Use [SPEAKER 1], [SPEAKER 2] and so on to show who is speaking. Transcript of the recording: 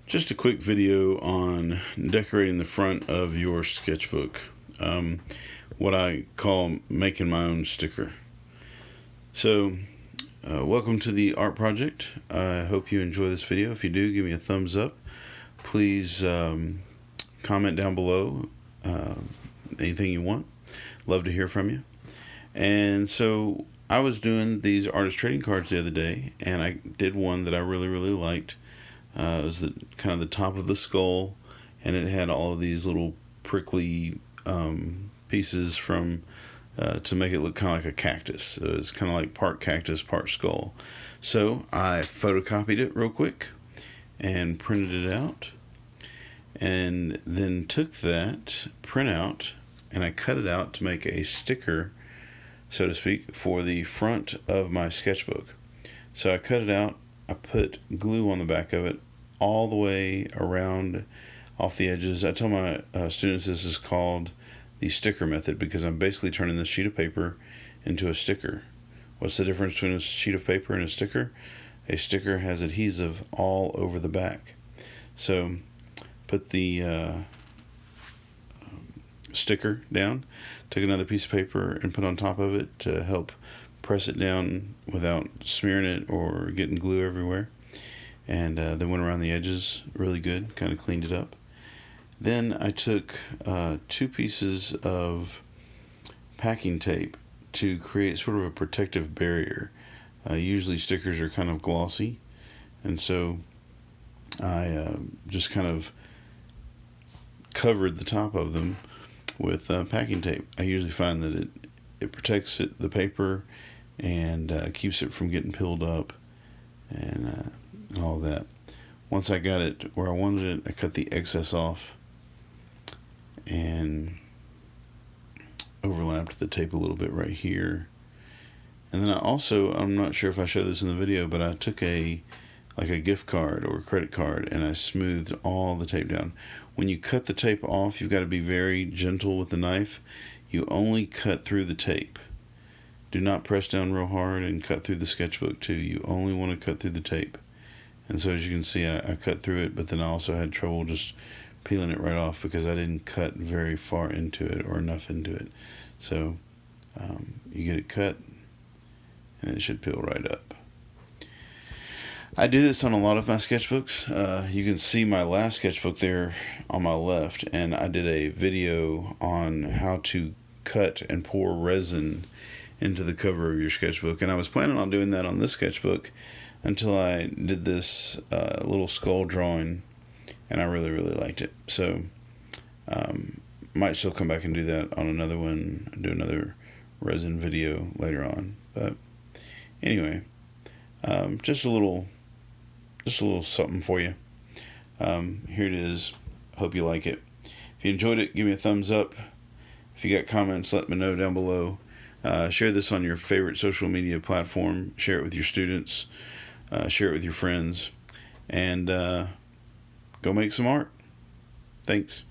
[SPEAKER 1] Just a quick video on decorating the front of your sketchbook. What I call making my own sticker. So, welcome to the art project. I hope you enjoy this video. If you do, give me a thumbs up. Please comment down below anything you want. Love to hear from you. And so I was doing these artist trading cards the other day, and I did one that I really liked. It was kind of the top of the skull, and it had all of these little prickly pieces from to make it look kind of like a cactus. So it's kind of like part cactus, part skull. So I photocopied it real quick and printed it out, and then took that printout and I cut it out to make a sticker, so to speak, for the front of my sketchbook. So I cut it out, I put glue on the back of it all the way around off the edges. I tell my students this is called the sticker method because I'm basically turning this sheet of paper into a sticker. What's the difference between a sheet of paper and a sticker? A sticker has adhesive all over the back. So put the sticker down, took another piece of paper and put on top of it to help press it down without smearing it or getting glue everywhere. And then went around the edges really good, kind of cleaned it up. Then I took 2 pieces of packing tape to create sort of a protective barrier. Usually stickers are kind of glossy, and so I just kind of covered the top of them with packing tape. I usually find that it protects the paper and keeps it from getting peeled up and all that. Once I got it where I wanted it, I cut the excess off and overlapped the tape a little bit right here. And then I also, I'm not sure if I showed this in the video, but I took like a gift card or a credit card and I smoothed all the tape down. When you cut the tape off, you've got to be very gentle with the knife. You only cut through the tape. Do not press down real hard and cut through the sketchbook too. You only want to cut through the tape. And so as you can see, I cut through it, but then I also had trouble just peeling it right off because I didn't cut very far into it or enough into it. So you get it cut and it should peel right up. I do this on a lot of my sketchbooks. You can see my last sketchbook there on my left, and I did a video on how to cut and pour resin into the cover of your sketchbook, and I was planning on doing that on this sketchbook until I did this little skull drawing, and I really liked it. So might still come back and do that on another one, do another resin video later on. But anyway, just a little something for you. Here it is. Hope you like it. If you enjoyed it, give me a thumbs up. If you got comments, let me know down below. Share this on your favorite social media platform. Share it with your students. Share it with your friends. And go make some art. Thanks.